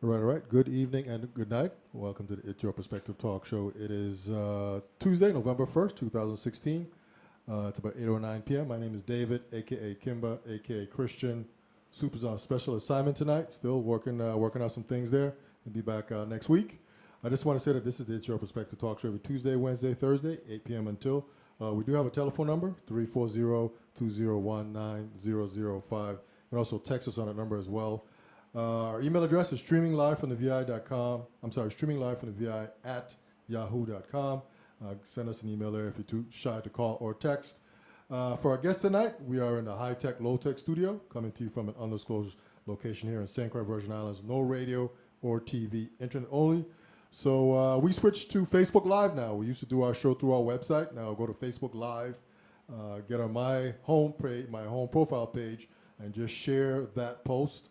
All right. Good evening and good night. Welcome to the It's Your Perspective Talk Show. It is Tuesday, November 1st, 2016. It's about 8:09 p.m. My name is David, a.k.a. Kimba, a.k.a. Christian. Super's on special assignment tonight. Still working out some things there. He'll be back next week. I just want to say that this is the It's Your Perspective Talk Show every Tuesday, Wednesday, Thursday, 8 p.m. until. We do have a telephone number, 340-201-9005. You can also text us on that number as well. Our email address is streaminglivefromthevi.com. I'm sorry, streaminglivefromthevi at yahoo.com. Send us an email there if you're too shy to call or text. For our guest tonight, we are in the high-tech, low-tech studio, coming to you from an undisclosed location here in St. Croix, Virgin Islands. No radio or TV, internet only. So we switched to Facebook Live now. We used to do our show through our website. Now go to Facebook Live, get on my home profile page, and just share that post.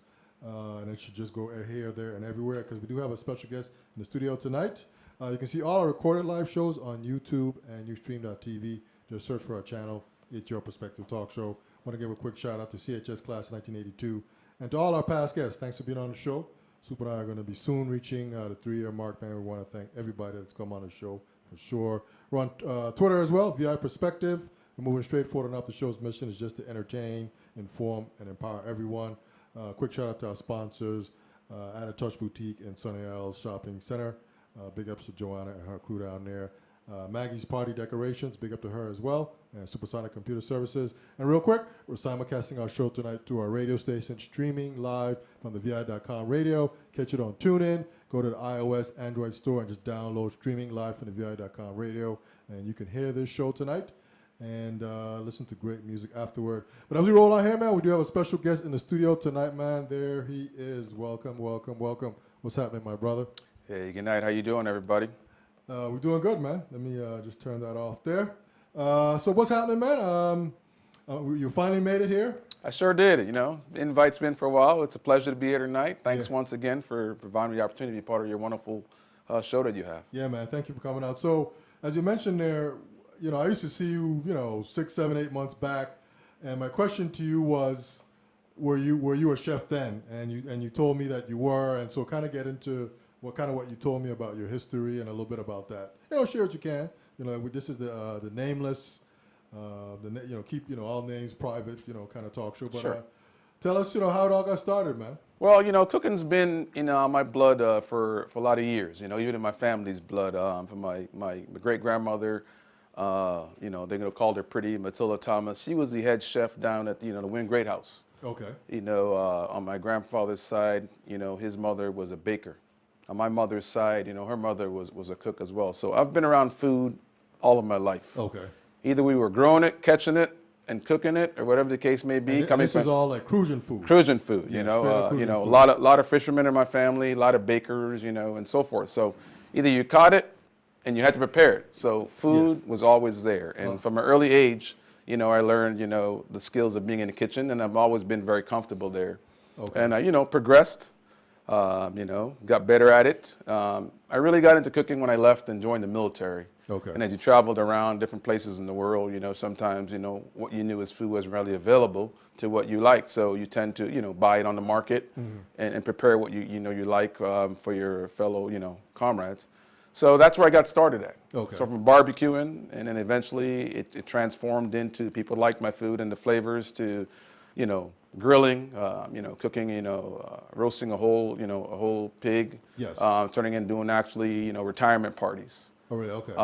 And it should just go here, there, and everywhere, because we do have a special guest in the studio tonight. You can see all our recorded live shows on YouTube and Ustream.tv. Just search for our channel, It's Your Perspective Talk Show. I want to give a quick shout out to CHS Class 1982 and to all our past guests. Thanks for being on the show. Super and I are going to be soon reaching the 3-year mark, man. We want to thank everybody that's come on the show for sure. We're on Twitter as well, VI Perspective. We're moving straight forward and up. The show's mission is just to entertain, inform, and empower everyone. Quick shout out to our sponsors, At a Touch Boutique in Sunny Isles Shopping Center. Big ups to Joanna and her crew down there. Maggie's Party Decorations, big up to her as well. And Supersonic Computer Services. And real quick, we're simulcasting our show tonight through our radio station, streaming live from the VI.com radio. Catch it on TuneIn. Go to the iOS, Android store, and just download streaming live from the VI.com radio. And you can hear this show tonight and listen to great music afterward. But as we roll on here, man, we do have a special guest in the studio tonight, man. There he is. Welcome, welcome, welcome. What's happening, my brother? Hey, good night. How you doing, everybody? We're doing good, man. Let me just turn that off there. So what's happening, man? You finally made it here? I sure did. You know, the invite's been for a while. It's a pleasure to be here tonight. Thanks once again for providing me the opportunity to be part of your wonderful show that you have. Yeah, man. Thank you for coming out. So as you mentioned there, you know, I used to see you, 6, 7, 8 months back, and my question to you was, were you a chef then? And you told me that you were, and so kind of get into what you told me about your history and a little bit about that. Share what you can. This is the nameless, keep all names private, kind of talk show. But sure. Tell us, how it all got started, man. Well, cooking's been in my blood for a lot of years. Even in my family's blood. From my great grandmother. They called her Pretty Matilda Thomas. She was the head chef down at the Wynn Great House. Okay. On my grandfather's side, his mother was a baker. On my mother's side, her mother was a cook as well. So I've been around food all of my life. Okay. Either we were growing it, catching it, and cooking it, or whatever the case may be. And this is all like cruising food. Cruising food, food. A lot of fishermen in my family, a lot of bakers, and so forth. So either you caught it, and you had to prepare it. So food was always there. And from an early age, I learned, the skills of being in the kitchen, and I've always been very comfortable there. Okay. And I, progressed, got better at it. I really got into cooking when I left and joined the military. Okay. And as you traveled around different places in the world, sometimes, what you knew as food wasn't really available to what you liked. So you tend to, buy it on the market and prepare what you like for your fellow, comrades. So that's where I got started at. Okay. So from barbecuing, and then eventually it transformed into people liked my food and the flavors to, grilling, cooking, roasting a whole pig. Yes. Turning and doing actually, retirement parties. Oh, really? Okay.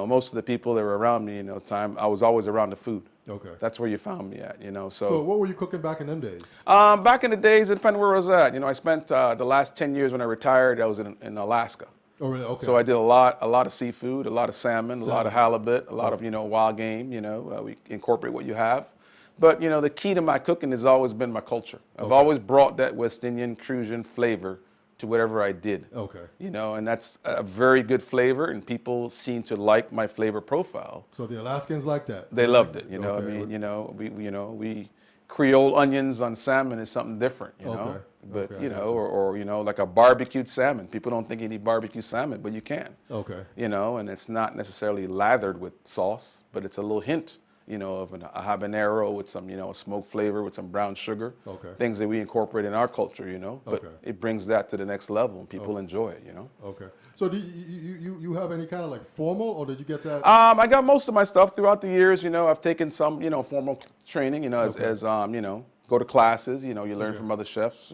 Most of the people that were around me, I was always around the food. Okay. That's where you found me at, So what were you cooking back in them days? Back in the days, it depended where I was at. I spent the last 10 years when I retired, I was in Alaska. Oh, really? Okay. So I did a lot of seafood, a lot of salmon, a lot of halibut, a lot of, wild game, we incorporate what you have. But, the key to my cooking has always been my culture. I've always brought that West Indian Cruisian flavor to whatever I did. Okay. And that's a very good flavor, and people seem to like my flavor profile. So the Alaskans like that? They loved it, we Creole onions on salmon is something different, But, or like a barbecued salmon. People don't think you need barbecue salmon, but you can. Okay. And it's not necessarily lathered with sauce, but it's a little hint, of a habanero with some, a smoke flavor with some brown sugar. Okay. Things that we incorporate in our culture, but Okay. it brings that to the next level and people enjoy it, Okay. So do you have any kind of like formal, or did you get that? I got most of my stuff throughout the years. I've taken some, formal training. Okay. as go to classes. You learn Okay. from other chefs.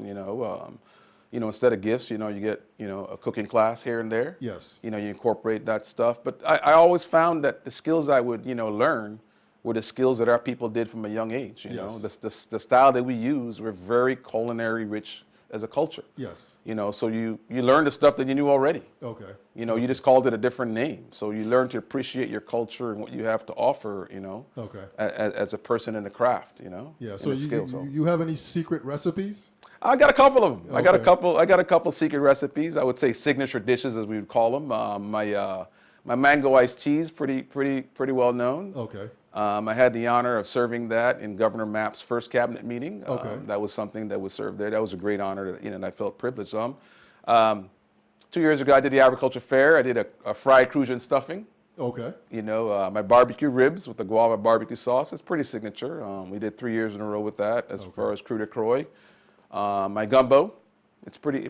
Instead of gifts, you get a cooking class here and there. Yes. You incorporate that stuff. But I always found that the skills I would learn were the skills that our people did from a young age. Yes. The style that we use were very culinary rich as a culture. Yes. So you learn the stuff that you knew already. Okay. You just called it a different name. So you learn to appreciate your culture and what you have to offer, Okay. as a person in the craft, Yeah. in So the skill, so. you have any secret recipes? I got a couple of them. Okay. I got a couple secret recipes. I would say signature dishes, as we would call them. My mango iced tea is pretty well known. Okay. I had the honor of serving that in Governor Mapp's first cabinet meeting. Okay. That was something that was served there. That was a great honor that, and I felt privileged on. 2 years ago, I did the agriculture fair. I did a fried Crewtacroy stuffing. Okay. My barbecue ribs with the guava barbecue sauce. It's pretty signature. We did 3 years in a row with that as far as Crewtacroy. My gumbo, it's pretty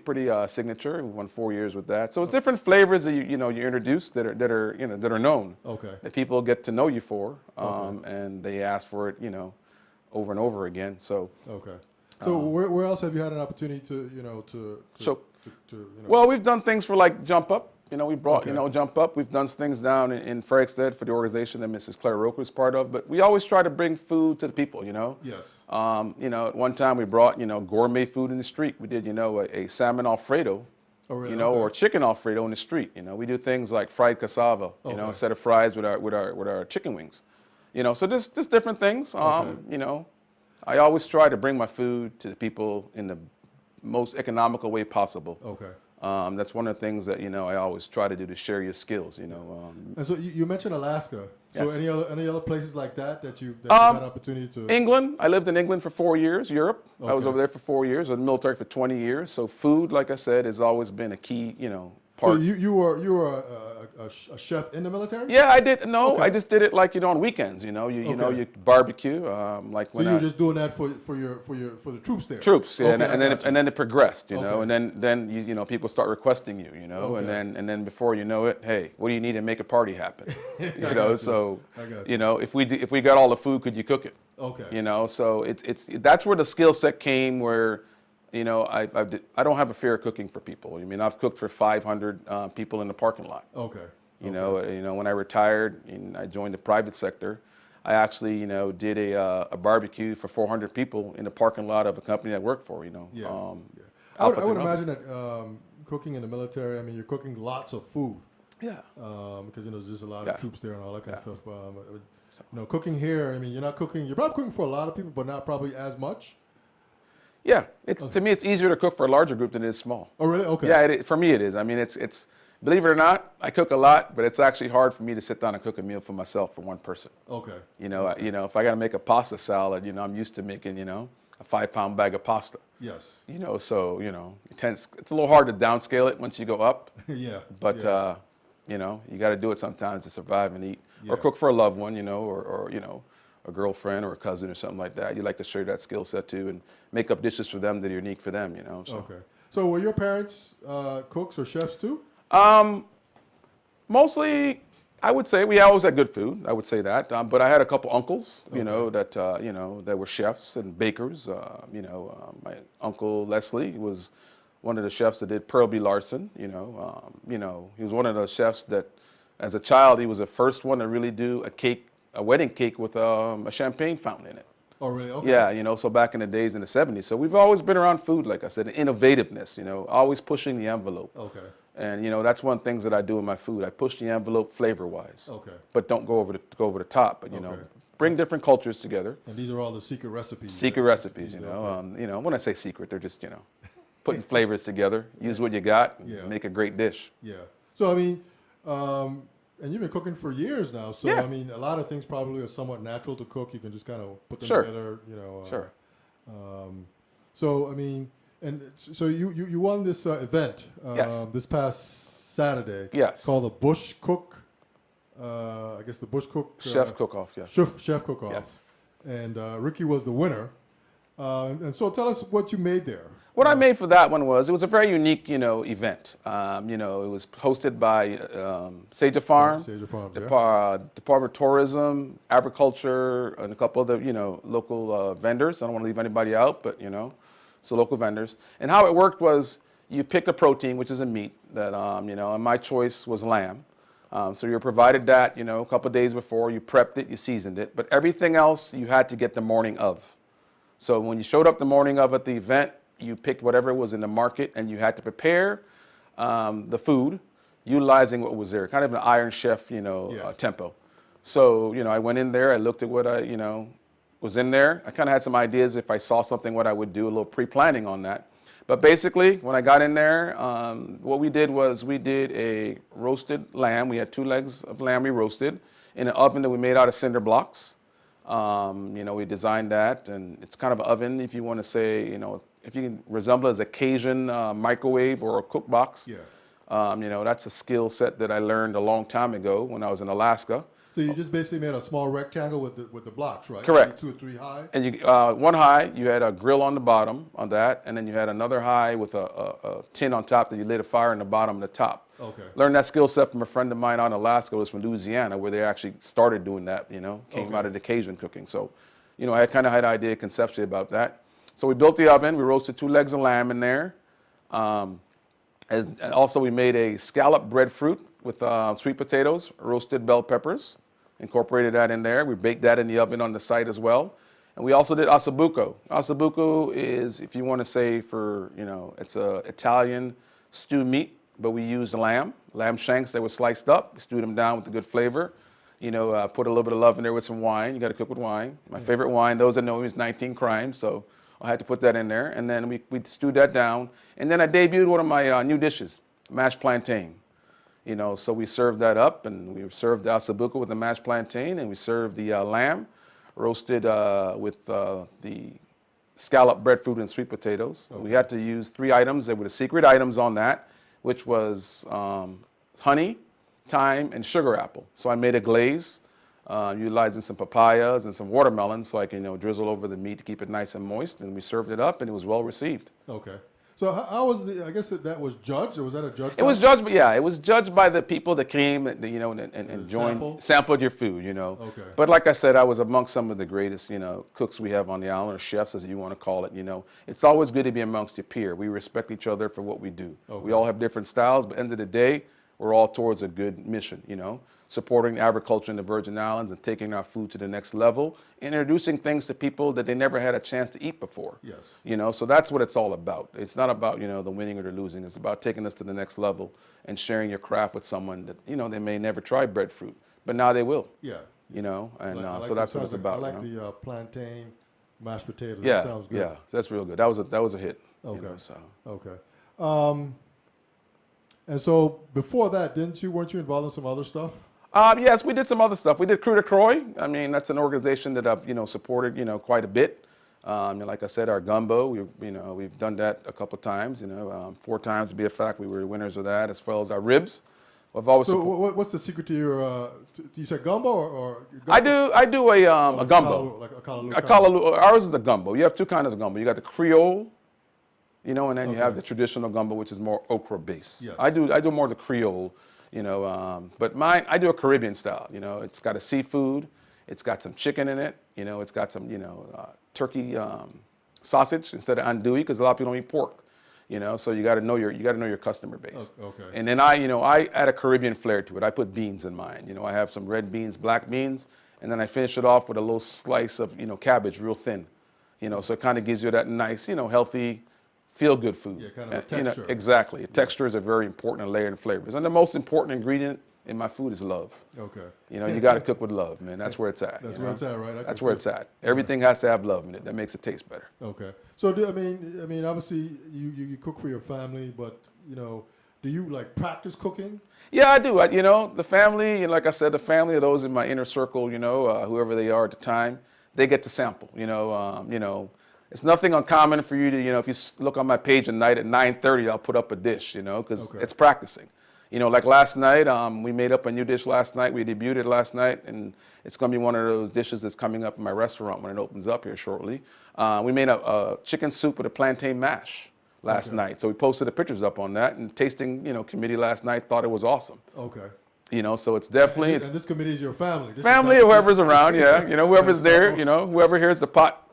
signature. We won 4 years with that. So it's different flavors that you introduce that are known. Okay. That people get to know you for, Okay. and they ask for it, over and over again. So. Okay. So where else have you had an opportunity to Well, we've done things for like Jump Up. We brought, Okay. Jump Up. We've done things down in Frederickstead for the organization that Mrs. Claire Roker is part of. But we always try to bring food to the people, Yes. At one time we brought, gourmet food in the street. We did, a salmon Alfredo, Oh, really? or chicken Alfredo in the street. We do things like fried cassava, Okay. instead of fries with our chicken wings. So just different things. Okay. I always try to bring my food to the people in the most economical way possible. Okay. That's one of the things that I always try to do, to share your skills. And so you mentioned Alaska. So Yes. any other places like that you've had an opportunity to? England. I lived in England for 4 years. Europe. I was Okay. over there for 4 years. I was in the military for 20 years. So food, like I said, has always been a key, So part. you were a chef in the military? Yeah, I did. No, Okay. I just did it like on weekends. You Okay. you barbecue. Like So when you were just doing that for the troops there? troops, yeah, Okay, I got you. and then it progressed, Okay. and then people start requesting you, Okay. and then before you know it, hey, what do you need to make a party happen? I got you. So I got you. if we got all the food, could you cook it? Okay. So it's that's where the skill set came. Where I don't have a fear of cooking for people. I've cooked for 500 people in the parking lot. Okay. When I retired and I joined the private sector, I actually, did a barbecue for 400 people in the parking lot of a company I worked for. Yeah. Yeah. I would imagine that cooking in the military. You're cooking lots of food. Yeah. Because there's just a lot Yeah. of troops there and all that kind of Yeah. stuff. Cooking here. You're not cooking. You're probably cooking for a lot of people, but not probably as much. Yeah. To me, it's easier to cook for a larger group than it is small. Oh, really? Okay. Yeah. For me, it is. It's believe it or not, I cook a lot, but it's actually hard for me to sit down and cook a meal for myself for one person. Okay. If I got to make a pasta salad, I'm used to making, a 5-pound bag of pasta. Yes. So it's a little hard to downscale it once you go up. Yeah. But yeah. you got to do it sometimes to survive and eat, Yeah. or cook for a loved one, or a girlfriend or a cousin or something like that. You like to share that skill set too, and make up dishes for them that are unique for them. So. Okay. So were your parents cooks or chefs too? Mostly, I would say we always had good food. I would say that, but I had a couple uncles, Okay. that were chefs and bakers. My uncle Leslie was one of the chefs that did Pearl B. Larson. He was one of the chefs that, as a child, he was the first one to really do a wedding cake with a champagne fountain in it. Oh, really? Okay. Yeah, so back in the days in the 70s. So we've always been around food, like I said, and innovativeness, always pushing the envelope. Okay. And that's one of the things that I do in my food. I push the envelope flavor-wise. Okay. But don't go over the top. But Okay. bring different cultures together. And these are all the secret recipes. Secret recipes, Okay. When I say secret, they're just putting flavors together. Use what you got, and Yeah. make a great dish. Yeah. So and you've been cooking for years now. So Yeah. a lot of things probably are somewhat natural to cook. You can just kind of put them Sure. together. Sure. And so you won this event Yes. this past Saturday. Yes. Called the Bush Cook I guess the Bush Cook Chef cook-off, yes. Chef Cook-Off. Yes. And Ricky was the winner. And so tell us what you made there. What I made for that one was, it was a very unique, event. It was hosted by Sage Farm, Sage Farms, Department of Tourism, Agriculture, and a couple other, local vendors. I don't want to leave anybody out, but, so local vendors. And how it worked was, you picked a protein, which is a meat, that, and my choice was lamb. So you're provided that, a couple of days before, you prepped it, you seasoned it, but everything else you had to get the morning of. So when you showed up the morning of at the event, you picked whatever was in the market and you had to prepare the food utilizing what was there, kind of an Iron Chef, tempo. So, I went in there, I looked at what was in there. I kind of had some ideas if I saw something, what I would do, a little pre-planning on that. But basically, when I got in there, what we did was we did a roasted lamb. We had 2 legs of lamb we roasted in an oven that we made out of cinder blocks. We designed that, and it's kind of an oven, if you want to say, if you can resemble it as a Cajun microwave or a cook box. Yeah. That's a skill set that I learned a long time ago when I was in Alaska. So you just basically made a small rectangle with the blocks, right? Correct. 2 or 3 high. And you one high, you had a grill on the bottom on that, and then you had another high with a tin on top that you lit a fire in the bottom and the top. Okay. Learned that skill set from a friend of mine out in Alaska. It was from Louisiana, where they actually started doing that. Came out of the Cajun cooking. So, I kind of had an idea conceptually about that. So we built the oven. We roasted 2 legs of lamb in there. And also we made a scalloped breadfruit with sweet potatoes, roasted bell peppers. Incorporated that in there. We baked that in the oven on the side as well. And we also did ossobuco. Ossobuco is, if you want to say it's a Italian stew meat, but we used lamb shanks that were sliced up. We stewed them down with a good flavor. Put a little bit of love in there with some wine. You got to cook with wine. My favorite wine, those that know me, is 19 Crimes. So I had to put that in there. And then we stewed that down. And then I debuted one of my new dishes, mashed plantain. So we served that up, and we served the ossobuco with the mashed plantain, and we served the lamb roasted with the scalloped breadfruit and sweet potatoes. Okay. We had to use 3 items. There were the secret items on that, which was honey, thyme, and sugar apple. So I made a glaze utilizing some papayas and some watermelons, so I can drizzle over the meat to keep it nice and moist, and we served it up, and it was well received. Okay. So how was I guess that was judged, or was that a judge? It was judged, but it was judged by the people that came, and joined, sampled your food, Okay. But like I said, I was amongst some of the greatest, cooks we have on the island, or chefs, as you want to call it, It's always good to be amongst your peer. We respect each other for what we do. Okay. We all have different styles, but at the end of the day, we're all towards a good mission, supporting agriculture in the Virgin Islands and taking our food to the next level, introducing things to people that they never had a chance to eat before. Yes. So that's what it's all about. It's not about, the winning or the losing. It's about taking us to the next level and sharing your craft with someone that, they may never try breadfruit, but now they will. Yeah. So that's what it's about. I like the plantain, mashed potatoes. Yeah. That sounds good. Yeah, that's real good. That was a hit. Okay. So. Okay. And so before that, weren't you involved in some other stuff? Yes, we did some other stuff. We did Crewtacroy. I mean, that's an organization that I've, supported, quite a bit. Like I said, our Gumbo, we've done that a couple of times, 4 times to be a fact. We were winners of that, as well as our ribs. We've always what's the secret to your, you said Gumbo or Gumbo? I do a Gumbo. Like a callaloo. A callaloo. Ours is a Gumbo. You have 2 kinds of Gumbo. You got the Creole, and then you have the traditional Gumbo, which is more okra based. Yes. I do more the Creole. But mine, I do a Caribbean style. It's got a seafood, it's got some chicken in it, it's got some, turkey sausage instead of andouille, because a lot of people don't eat pork, So you got to know your customer base. Okay. And then I add a Caribbean flair to it. I put beans in mine. I have some red beans, black beans, and then I finish it off with a little slice of cabbage, real thin. So it kind of gives you that nice, healthy, feel-good food. Yeah, kind of a texture. Exactly. Texture is a very important layer in flavors. And the most important ingredient in my food is love. Okay. You got to cook with love, man. That's where it's at. That's where it's at, right? That's where it's at. Everything has to have love in it. That makes it taste better. Okay. So, obviously, you cook for your family, but, do you, practice cooking? Yeah, I do. The family, like I said, the family of those in my inner circle, whoever they are at the time, they get to sample, It's nothing uncommon for you to, if you look on my page at night at 9:30, I'll put up a dish, because it's practicing. You know, like last night, we made up a new dish last night. We debuted it last night, and it's going to be one of those dishes that's coming up in my restaurant when it opens up here shortly. We made a chicken soup with a plantain mash last night. So we posted the pictures up on that, and tasting, you know, committee last night thought it was awesome. Okay. You know, so it's definitely... And this committee is your family. This family, or whoever's around, yeah. You know, whoever's there, you know, whoever hears the pot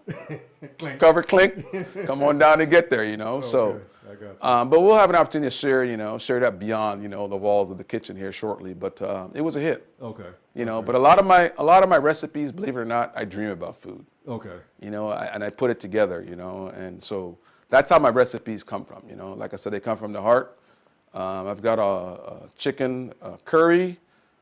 cover clink, come on down and get there, you know. Okay. So, I got you. but we'll have an opportunity to share, you know, share that beyond, you know, the walls of the kitchen here shortly. But it was a hit. Okay. You know, but a lot of my recipes, believe it or not, I dream about food. Okay. You know, and I put it together, you know, and so that's how my recipes come from, you know. Like I said, they come from the heart. I've got a chicken curry,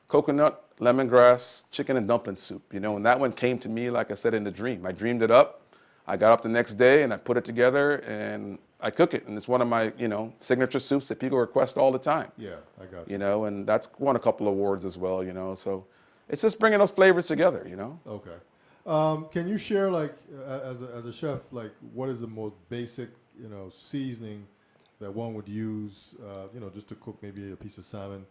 coconut, lemongrass, chicken and dumpling soup, you know, and that one came to me, like I said, in the dream. I dreamed it up. I got up the next day and I put it together and I cook it. And it's one of my, you know, signature soups that people request all the time. Yeah, I got you. You know, and that's won a couple of awards as well, you know, so it's just bringing those flavors together, you know. Okay. Can you share, like, as a chef, like, what is the most basic, you know, seasoning that one would use, you know, just to cook maybe a piece of salmon?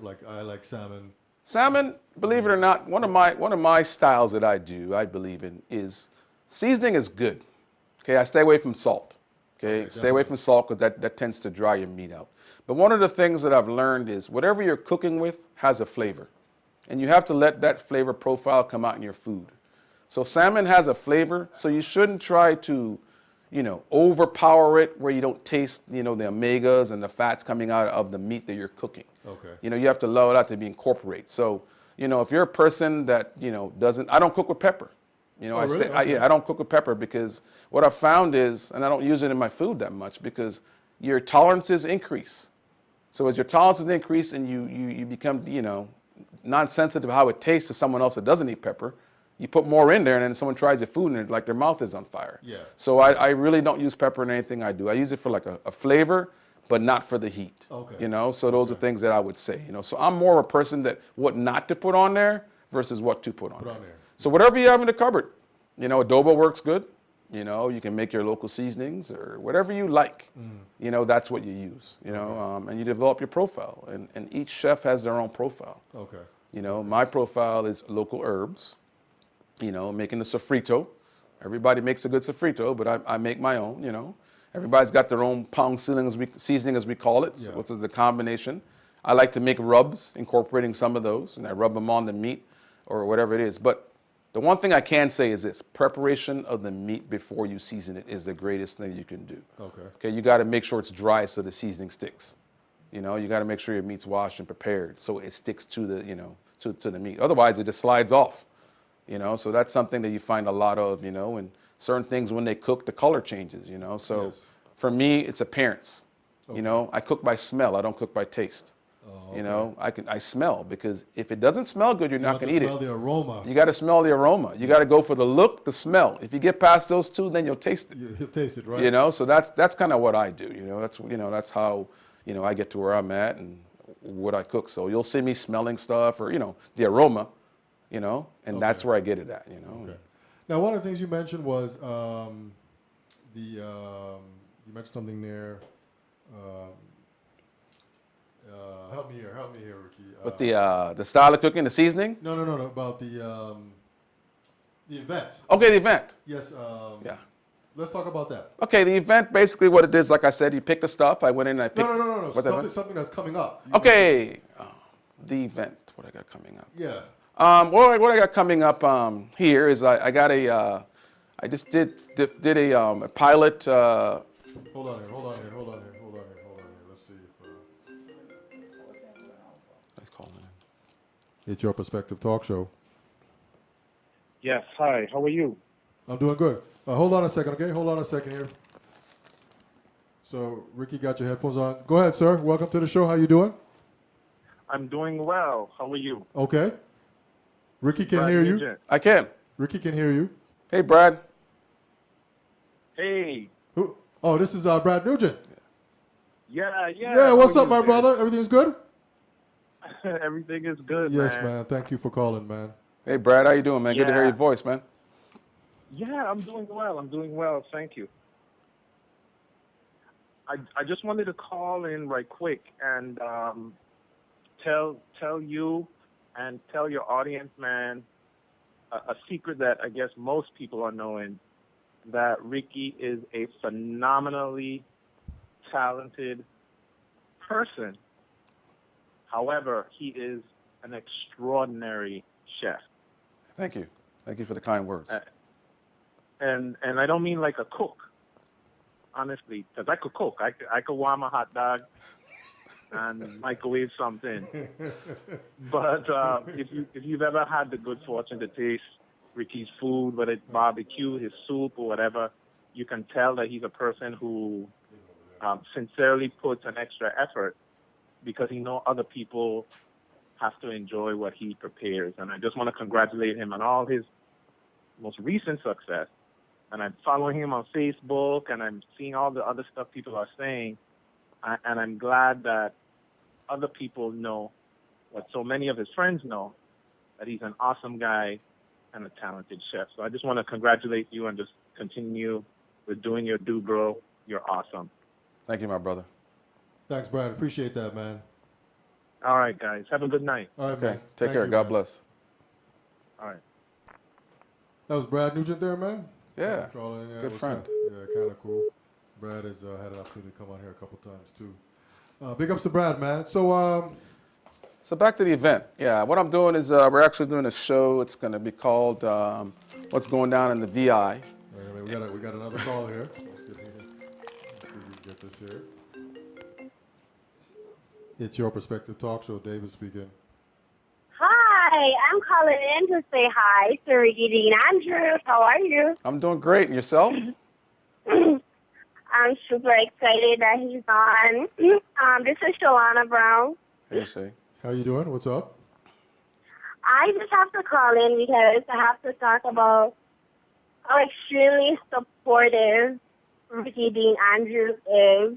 Like, I like salmon. Salmon, believe it or not, one of my styles that I believe in is seasoning is good. Okay, I stay away from salt. Okay, stay away from salt because that tends to dry your meat out. But one of the things that I've learned is whatever you're cooking with has a flavor. And you have to let that flavor profile come out in your food. So salmon has a flavor, so you shouldn't try to, you know, overpower it where you don't taste, you know, the omegas and the fats coming out of the meat that you're cooking. Okay. You know, you have to allow that to be incorporated. So, you know, if you're a person that, you know, I don't cook with pepper. You know, really? Okay. I don't cook with pepper because what I've found is, and I don't use it in my food that much because your tolerances increase. So as your tolerances increase and you become, you know, non-sensitive to how it tastes to someone else that doesn't eat pepper, you put more in there and then someone tries your food and like their mouth is on fire. Yeah. So I really don't use pepper in anything I do. I use it for like a flavor, but not for the heat. Okay. You know, so those are things that I would say, you know. So I'm more of a person that what not to put on there versus what to put on there. So whatever you have in the cupboard, you know, adobo works good. You know, you can make your local seasonings or whatever you like. You know, that's what you use, you know, and you develop your profile. And each chef has their own profile. Okay. You know, my profile is local herbs, you know, making the sofrito. Everybody makes a good sofrito, but I make my own, you know. Everybody's got their own pound seasoning, as we call it, which is the combination. I like to make rubs, incorporating some of those, and I rub them on the meat or whatever it is. But the one thing I can say is this: preparation of the meat before you season it is the greatest thing you can do. Okay. Okay, you got to make sure it's dry so the seasoning sticks. You know, you got to make sure your meat's washed and prepared so it sticks to the, you know, to the meat. Otherwise, it just slides off. You know, so that's something that you find a lot of, you know, and certain things when they cook, the color changes, you know. So for me, it's appearance. You know, I cook by smell. I don't cook by taste. You know, I smell, because if it doesn't smell good, you're not going to eat it. You smell the aroma. You got to smell the aroma. You got to go for the look, the smell. If you get past those two, then you'll taste it. You'll taste it, right? You know, so that's kind of what I do. You know, that's how, you know, I get to where I'm at and what I cook. So you'll see me smelling stuff, or, you know, the aroma, you know, and that's where I get it at, you know. Okay. Now, one of the things you mentioned was you mentioned something there. Help me here, Ricky. With the style of cooking, the seasoning? No, about the event. Okay, the event. Yes. Yeah. Let's talk about that. Okay, the event, basically what it is, like I said, you pick the stuff. I went in and I picked... No. Something that's coming up. Okay. The event, what I got coming up. Yeah. What I got coming up here is I got I just did a pilot... Hold on here. Let's see if... Let's call it. It's Your Perspective Talk Show. Yes, hi, how are you? I'm doing good. Hold on a second, okay? Hold on a second here. So, Ricky got your headphones on. Go ahead, sir. Welcome to the show. How you doing? I'm doing well. How are you? Okay. Ricky can Brad hear Nugent. you. I can. Ricky can hear you. Hey, Brad. Hey. Who? Oh, this is Brad Nugent. Yeah. Yeah, what's up, my brother? Everything's good? Everything is good, Yes, man. Thank you for calling, man. Hey, Brad. How you doing, man? Good to hear your voice, man. Yeah, I'm doing well. Thank you. I just wanted to call in right quick and tell you and tell your audience, man, a secret that I guess most people are knowing, that Ricky is a phenomenally talented person. However, he is an extraordinary chef. Thank you. Thank you for the kind words. And I don't mean like a cook, honestly, because I could cook. I could warm a hot dog and microwave something. But if you've ever had the good fortune to taste Ricky's food, whether it's barbecue, his soup, or whatever, you can tell that he's a person who sincerely puts an extra effort because he knows other people have to enjoy what he prepares. And I just want to congratulate him on all his most recent success. And I'm following him on Facebook, and I'm seeing all the other stuff people are saying. And I'm glad that other people know what so many of his friends know, that he's an awesome guy and a talented chef. So I just want to congratulate you and just continue with doing your do, bro. You're awesome. Thank you, my brother. Thanks, Brad. Appreciate that, man. All right, guys. Have a good night. All right, Okay. man. Take care. You, God man. bless. All right. That was Brad Nugent there, man. Yeah. Calling in. Good friend. Kind of cool. Brad has had an opportunity to come on here a couple times, too. Big ups to Brad, man. So back to the event. Yeah, what I'm doing is we're actually doing a show. It's going to be called What's Going Down in the VI. We got another call here. Let's see if we can get this here. It's Your Perspective Talk Show. David speaking. Hi, I'm calling in to say hi to Ricky Dean Andrews. How are you? I'm doing great. And yourself? I'm super excited that he's on. This is Shalana Brown. Hey, Shay. How you doing? What's up? I just have to call in because I have to talk about how extremely supportive Ricky Dean Andrews is,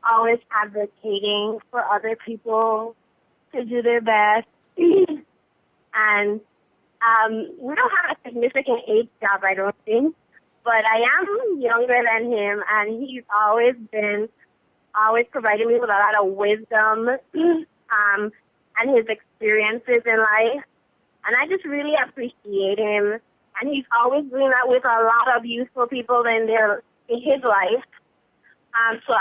always advocating for other people to do their best. And we don't have a significant age gap, I don't think, but I am younger than him, and he's always providing me with a lot of wisdom and his experiences in life. And I just really appreciate him. And he's always doing that with a lot of useful people in his life. So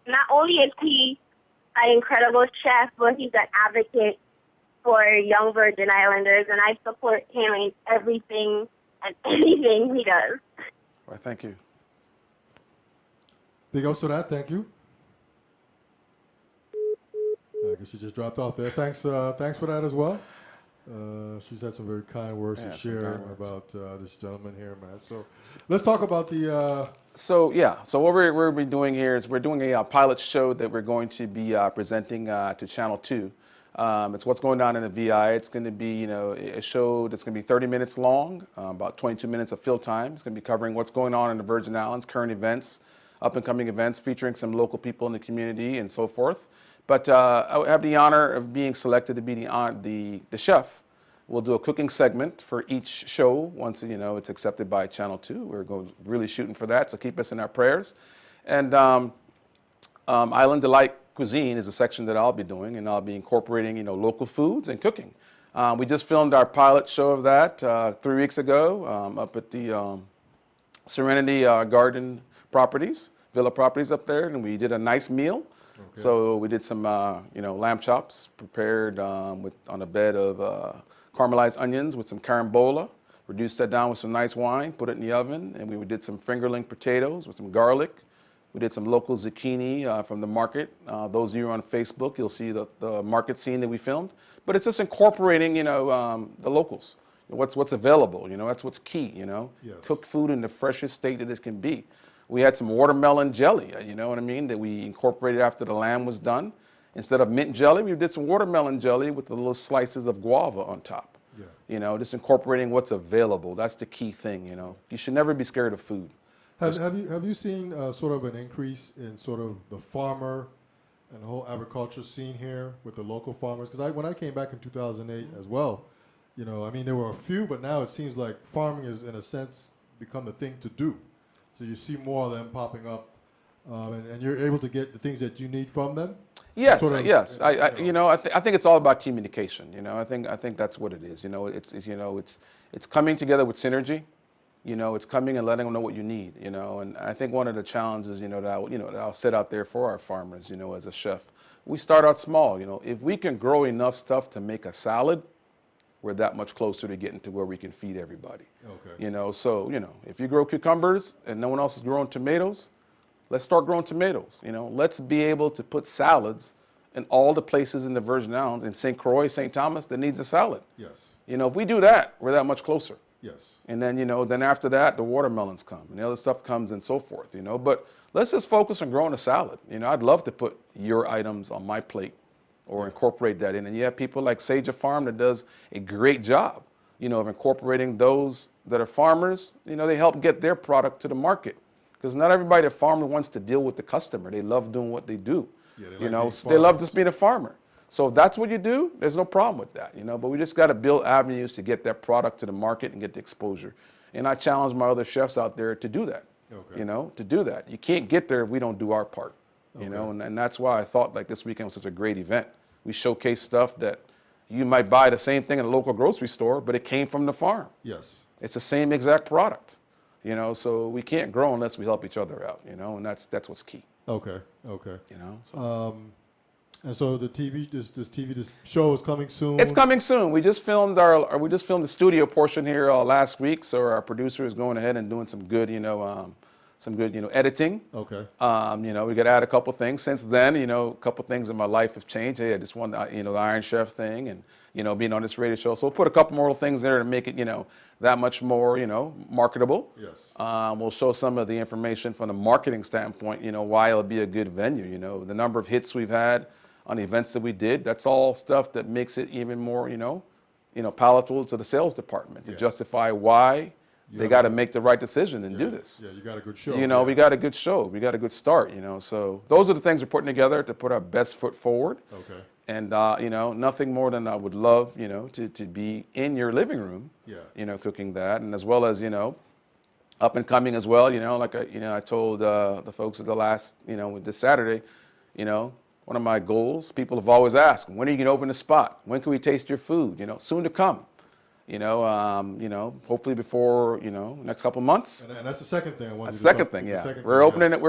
not only is he an incredible chef, but he's an advocate for young Virgin Islanders, and I support him in everything and anything he does. Well, thank you. Big ups to that. Thank you. I guess she just dropped off there. Thanks for that as well. She's had some very kind words to share about this gentleman here, man. So let's talk about the... So what we're be doing here is we're doing a pilot show that we're going to be presenting to Channel 2. It's What's Going Down in the VI. It's going to be, a show that's going to be 30 minutes long, about 22 minutes of fill time. It's going to be covering what's going on in the Virgin Islands, current events, up-and-coming events, featuring some local people in the community and so forth. But I have the honor of being selected to be the chef. We'll do a cooking segment for each show once it's accepted by Channel 2. We're really shooting for that, so keep us in our prayers. And Island Delight Cuisine is a section that I'll be doing, and I'll be incorporating local foods and cooking. We just filmed our pilot show of that 3 weeks ago up at the Serenity Garden Properties, Villa Properties up there, and we did a nice meal. Okay. So we did some lamb chops prepared on a bed of caramelized onions with some carambola. Reduced that down with some nice wine, put it in the oven, and we did some fingerling potatoes with some garlic. We did some local zucchini from the market. Those of you on Facebook, you'll see the market scene that we filmed. But it's just incorporating, the locals. What's available, that's what's key, Yes. Cook food in the freshest state that it can be. We had some watermelon jelly, that we incorporated after the lamb was done. Instead of mint jelly, we did some watermelon jelly with the little slices of guava on top. Yeah. Just incorporating what's available. That's the key thing, You should never be scared of food. Have you seen sort of an increase in sort of the farmer and the whole agriculture scene here with the local farmers? Because when I came back in 2008 as well, there were a few, but now it seems like farming is, in a sense, become the thing to do. So you see more of them popping up and you're able to get the things that you need from them. Yes, Sort of, yes. I think it's all about communication. I think that's what it is. It's coming together with synergy. It's coming and letting them know what you need. And I think one of the challenges, that I'll set out there for our farmers, as a chef, we start out small. If we can grow enough stuff to make a salad, we're that much closer to getting to where we can feed everybody. Okay. So if you grow cucumbers and no one else is growing tomatoes, let's start growing tomatoes. Let's be able to put salads in all the places in the Virgin Islands, in St. Croix, St. Thomas, that needs a salad. Yes. If we do that, we're that much closer. Yes. And then, then after that, the watermelons come and the other stuff comes and so forth, But let's just focus on growing a salad. I'd love to put your items on my plate or incorporate that in. And you have people like Sage Farm that does a great job, of incorporating those that are farmers. They help get their product to the market. Because not everybody that farmer wants to deal with the customer. They love doing what they do. Yeah, they love just being a farmer. So if that's what you do, there's no problem with that. But we just got to build avenues to get that product to the market and get the exposure. And I challenge my other chefs out there to do that. Okay. To do that. You can't get there if we don't do our part. Okay. And that's why I thought like this weekend was such a great event. We showcase stuff that you might buy the same thing in a local grocery store, but it came from the farm. Yes. It's the same exact product. So we can't grow unless we help each other out, and that's what's key. Okay. Okay. So. And so this show is coming soon. It's coming soon. We just filmed the studio portion here last week. So our producer is going ahead and doing some good, editing. Okay. We got to add a couple things. Since then, a couple things in my life have changed. Hey, I just won, the Iron Chef thing and, being on this radio show. So we'll put a couple more things there to make it, that much more, marketable. Yes. We'll show some of the information from the marketing standpoint, why it'll be a good venue. The number of hits we've had on the events that we did. That's all stuff that makes it even more, palatable to the sales department to justify why they got to make the right decision and do this. Yeah, you got a good show. We got a good show. We got a good start, So those are the things we're putting together to put our best foot forward. Okay. And, nothing more than I would love, to be in your living room, cooking that. And as well as, up and coming as well, like I told the folks at the last, this Saturday, one of my goals, people have always asked, when are you going to open the spot? When can we taste your food? Soon to come. Hopefully before, next couple months. And that's the second thing I wanted to talk about. Second thing, yeah. We're opening it.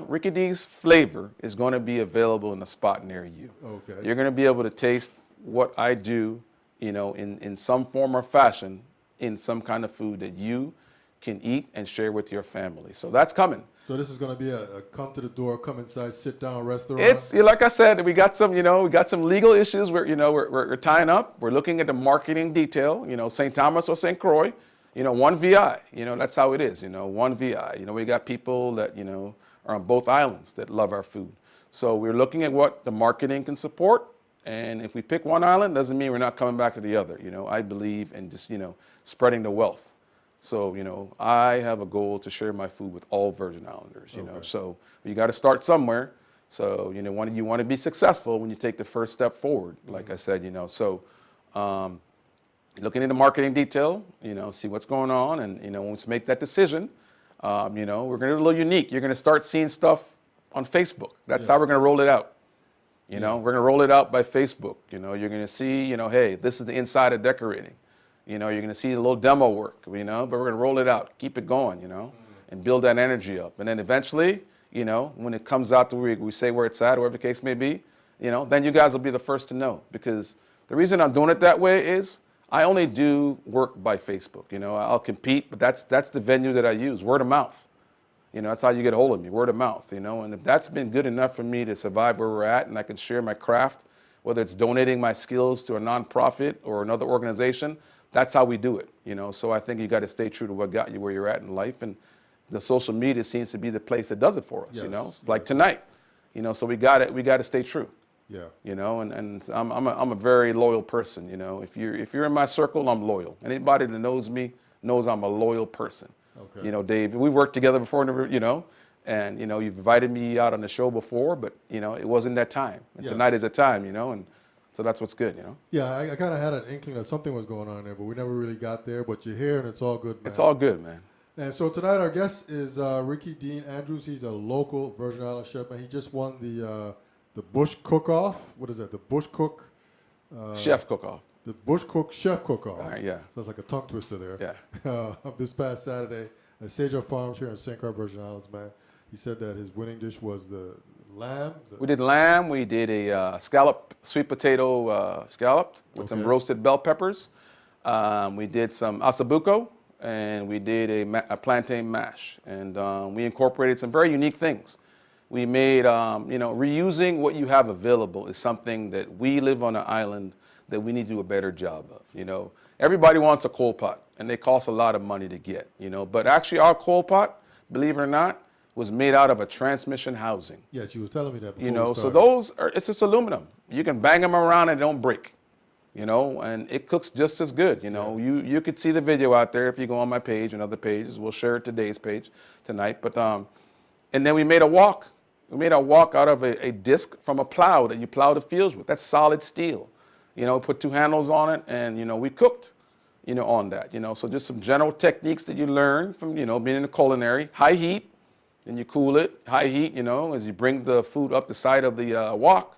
Ricky D's flavor is going to be available in a spot near you. Okay. You're going to be able to taste what I do, in some form or fashion, in some kind of food that you can eat and share with your family. So that's coming. So this is going to be a come to the door, come inside, sit down restaurant. It's like I said, we got some legal issues. We're tying up. We're looking at the marketing detail. St. Thomas or St. Croix. One VI. That's how it is. One VI. We got people that are on both islands that love our food. So we're looking at what the marketing can support. And if we pick one island, doesn't mean we're not coming back to the other. I believe in just spreading the wealth. So, I have a goal to share my food with all Virgin Islanders, So you got to start somewhere. So, you want to be successful when you take the first step forward, like I said, So, looking into marketing detail, see what's going on. And, once you make that decision, we're going to do a little unique. You're going to start seeing stuff on Facebook. That's how we're going to roll it out. We're going to roll it out by Facebook. You're going to see, hey, this is the inside of decorating. You're going to see a little demo work, but we're going to roll it out, keep it going, and build that energy up. And then eventually, when it comes out to where we say where it's at, whatever the case may be, then you guys will be the first to know. Because the reason I'm doing it that way is I only do work by Facebook. I'll compete, but that's the venue that I use, word of mouth. That's how you get a hold of me, word of mouth, and if that's been good enough for me to survive where we're at and I can share my craft, whether it's donating my skills to a nonprofit or another organization, that's how we do it, So I think you got to stay true to what got you where you're at in life, and the social media seems to be the place that does it for us, Yes. Like tonight, So we got to stay true, Yeah. And I'm a very loyal person, If you're in my circle, I'm loyal. Anybody that knows me knows I'm a loyal person. Okay. Dave, we worked together before, and you've invited me out on the show before, but it wasn't that time. And Yes. tonight is the time, and so that's what's good, Yeah, I kind of had an inkling that something was going on there, but we never really got there. But you're here, and it's all good, man. It's all good, man. And so tonight our guest is Ricky Dean Andrews. He's a local Virgin Islands chef, and he just won the Bush Cook-Off. What is that? The Bush Cook Chef cook-off. The Bush Cook Chef Cook-Off. All right, yeah. Sounds like a tongue twister there. Yeah. This past Saturday at Sage Farms here in St. Croix, Virgin Islands, man. He said that his winning dish was the lamb. We did lamb. We did a scallop, sweet potato scalloped with some roasted bell peppers. We did some asabuco, and we did a plantain mash. And we incorporated some very unique things. We made, reusing what you have available is something that we live on an island that we need to do a better job of. Everybody wants a coal pot, and they cost a lot of money to get, But actually, our coal pot, believe it or not, was made out of a transmission housing. Yes, you was telling me that before. So those are, it's just aluminum. You can bang them around and they don't break, and it cooks just as good. You could see the video out there if you go on my page and other pages. We'll share today's page tonight. But and then we made a wok. We made a wok out of a disc from a plow that you plow the fields with. That's solid steel. Put 2 handles on it, and we cooked, on that. So just some general techniques that you learn from being in the culinary. High heat. Then you cool it, high heat, as you bring the food up the side of the wok,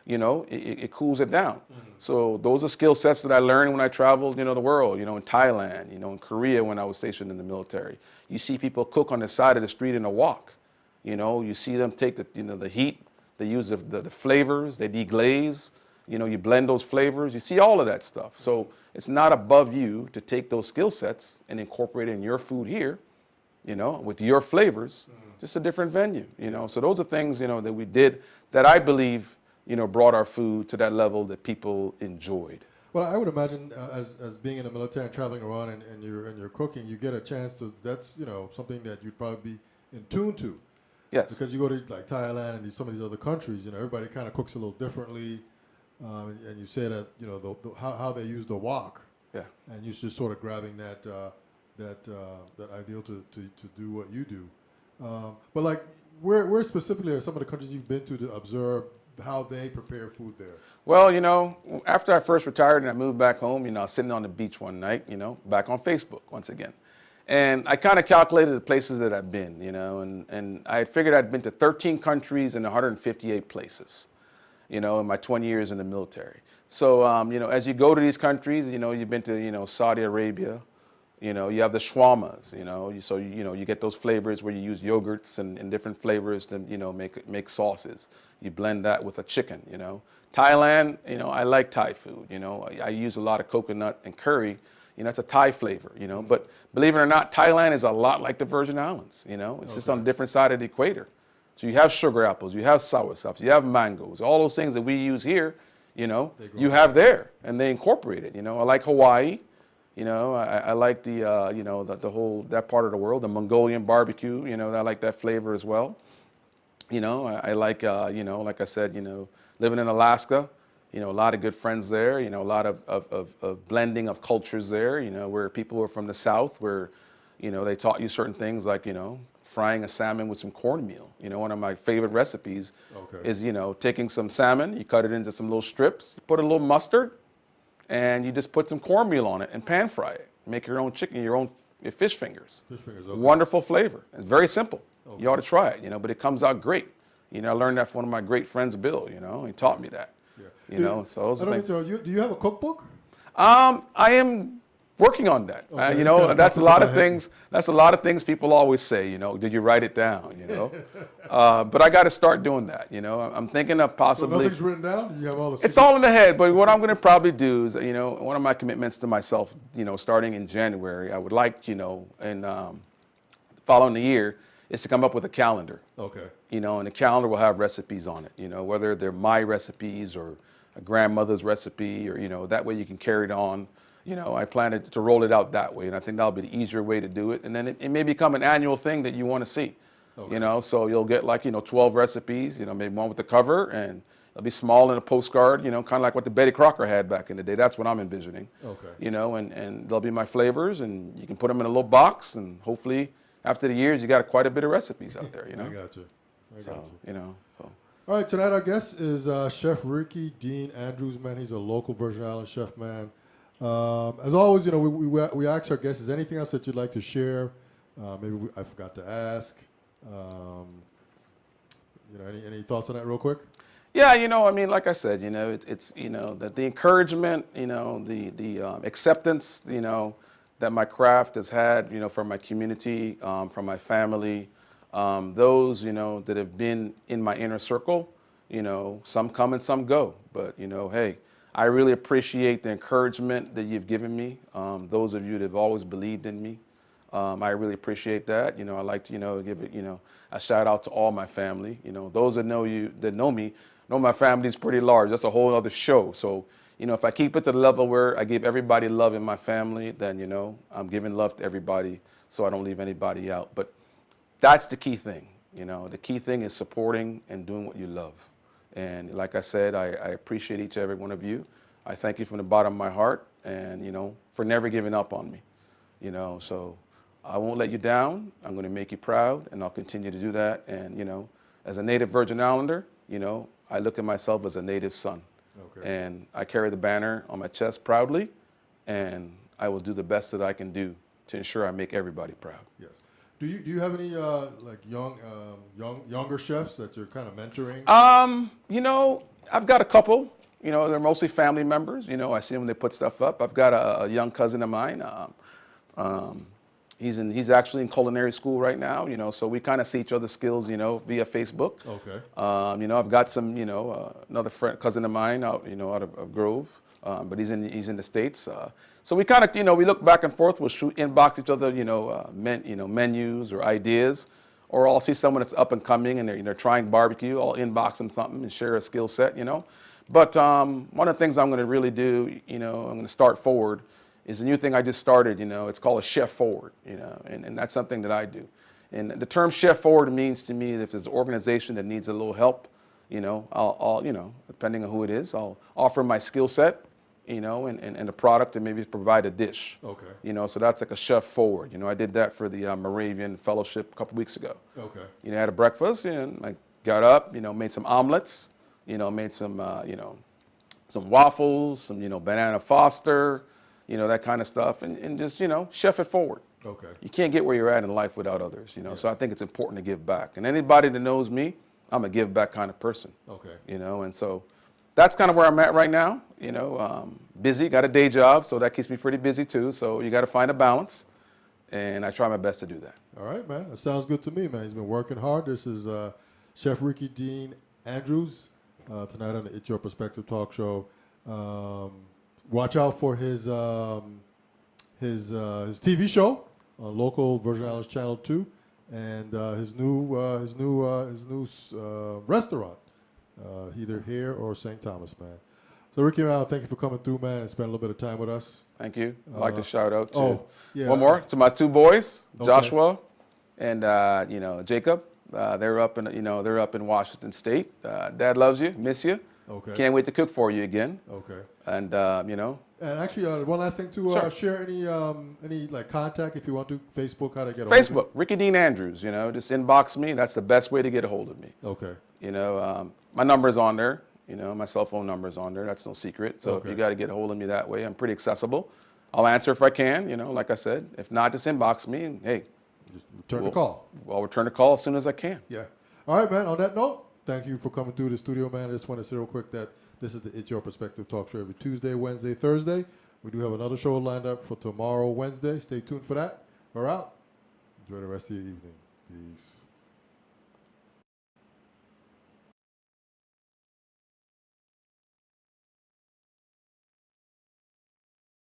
it cools it down. Mm-hmm. So those are skill sets that I learned when I traveled, the world, in Thailand, in Korea when I was stationed in the military. You see people cook on the side of the street in a wok. You see them take the heat, they use the flavors, they deglaze, you blend those flavors. You see all of that stuff. So it's not above you to take those skill sets and incorporate it in your food here, with your flavors. Mm-hmm. Just a different venue, So those are things, that we did that I believe, brought our food to that level that people enjoyed. Well, I would imagine as being in the military and traveling around and you're cooking, you get a chance to. That's something that you'd probably be in tune to. Yes. Because you go to like Thailand and some of these other countries, everybody kind of cooks a little differently, and you say that how they use the wok. Yeah. And you're just sort of grabbing that ideal to do what you do. But like, where specifically are some of the countries you've been to observe how they prepare food there? Well, after I first retired and I moved back home, I was sitting on the beach one night, back on Facebook once again. And I kind of calculated the places that I've been, and I figured I'd been to 13 countries and 158 places, in my 20 years in the military. So, as you go to these countries, you've been to, Saudi Arabia. You have the shawarmas, so you get those flavors where you use yogurts and different flavors to, make sauces. You blend that with a chicken, Thailand, I like Thai food, I use a lot of coconut and curry, it's a Thai flavor, But believe it or not, Thailand is a lot like the Virgin Islands, It's just on a different side of the equator. So you have sugar apples, you have soursop, you have mangoes, all those things that we use here, you have there, and they incorporate it, I like Hawaii. I like the the whole that part of the world, the Mongolian barbecue. I like that flavor as well. I like like I said, living in Alaska. A lot of good friends there. A lot of blending of cultures there. Where people are from the South, where they taught you certain things like frying a salmon with some cornmeal. One of my favorite recipes is taking some salmon, you cut it into some little strips, you put a little mustard. And you just put some cornmeal on it and pan fry it. Make your own chicken, your own fish fingers. Fish fingers, okay. Wonderful flavor. It's very simple. Okay. You ought to try it, but it comes out great. I learned that from one of my great friends, Bill. He taught me that. Yeah. So those are things. Do you have a cookbook? I am working on that. Okay, that's a lot of things. That's a lot of things people always say. Did you write it down? But I got to start doing that. I'm thinking of possibly. So nothing's written down. You have all the. It's all in the head. But what I'm going to probably do is, one of my commitments to myself, starting in January, I would like, and following the year, is to come up with a calendar. Okay. And the calendar will have recipes on it. Whether they're my recipes or a grandmother's recipe, or that way you can carry it on. I plan to roll it out that way, and I think that'll be the easier way to do it. And then it may become an annual thing that you want to see, so you'll get like, 12 recipes, maybe one with the cover, and it'll be small in a postcard, kind of like what the Betty Crocker had back in the day. That's what I'm envisioning. Okay. And they'll be my flavors, and you can put them in a little box, and hopefully after the years, you got quite a bit of recipes out there, I got you. So. All right, tonight our guest is Chef Ricky Dean Andrews, man. He's a local Virgin Islands chef, man. As always, we ask our guests, is there anything else that you'd like to share Maybe I forgot to ask. Any thoughts on that real quick? Yeah, I mean, like I said, it's that the encouragement, the acceptance, that my craft has had, from my community, from my family, those, that have been in my inner circle, some come and some go, but, hey, I really appreciate the encouragement that you've given me. Those of you that have always believed in me. I really appreciate that. I like to, give it, a shout out to all my family. Those that know me, know my family's pretty large. That's a whole other show. So, if I keep it to the level where I give everybody love in my family, then, I'm giving love to everybody so I don't leave anybody out. But that's the key thing. The key thing is supporting and doing what you love. And like I said, I appreciate each and every one of you. I thank you from the bottom of my heart and, for never giving up on me. So I won't let you down. I'm going to make you proud, and I'll continue to do that. And, as a native Virgin Islander, I look at myself as a native son. Okay. And I carry the banner on my chest proudly, and I will do the best that I can do to ensure I make everybody proud. Yes. Do you have any younger chefs that you're kind of mentoring? I've got a couple. They're mostly family members. I see them when they put stuff up. I've got a young cousin of mine. He's actually in culinary school right now. So we kind of see each other's skills, via Facebook. Okay. I've got some, another cousin of mine out of Grove, but he's in the States. So we kind of, we look back and forth. We'll inbox each other, menus or ideas, or I'll see someone that's up and coming and they're trying barbecue. I'll inbox them something and share a skill set, But one of the things I'm going to really do, I'm going to start forward, is a new thing I just started. It's called a chef forward. And that's something that I do. And the term chef forward means to me that if there's an organization that needs a little help, I'll depending on who it is, I'll offer my skill set, and a product and maybe provide a dish. Okay. So that's like a chef forward. I did that for the Moravian Fellowship a couple weeks ago. Okay. Had a breakfast and I got up, made some omelets, made some, some waffles, some, banana Foster, that kind of stuff, and just, chef it forward. Okay. You can't get where you're at in life without others, Yes. So I think it's important to give back. And anybody that knows me, I'm a give back kind of person. Okay. And so that's kind of where I'm at right now. Busy, got a day job, so that keeps me pretty busy too. So you got to find a balance, and I try my best to do that. All right, man. That sounds good to me, man. He's been working hard. This is Chef Ricky Dean Andrews tonight on the It's Your Perspective talk show. Watch out for his TV show on local Virgin Islands Channel 2, and his new restaurant, either here or St. Thomas, man. So Ricky, thank you for coming through, man, and spending a little bit of time with us. Thank you. I'd like to shout out to one more to my two boys, Okay. Joshua and Jacob. They're up in Washington State. Dad loves you, miss you. Okay. Can't wait to cook for you again. Okay. And And actually, one last thing too. Sure. Share any contact if you want to. Facebook, how to get a Facebook, hold Ricky Dean Andrews. Just inbox me. That's the best way to get a hold of me. of you? Okay. My number's on there. My cell phone number's on there. That's no secret. So Okay. if you got to get a hold of me that way, I'm pretty accessible. I'll answer if I can. Like I said. If not, just inbox me. And, hey, Just return the call. I'll return the call as soon as I can. Yeah. All right, man. On that note, thank you for coming through the studio, man. I just want to say real quick that this is the It's Your Perspective talk show every Tuesday, Wednesday, Thursday. We do have another show lined up for tomorrow, Wednesday. Stay tuned for that. We're out. Enjoy the rest of your evening. Peace.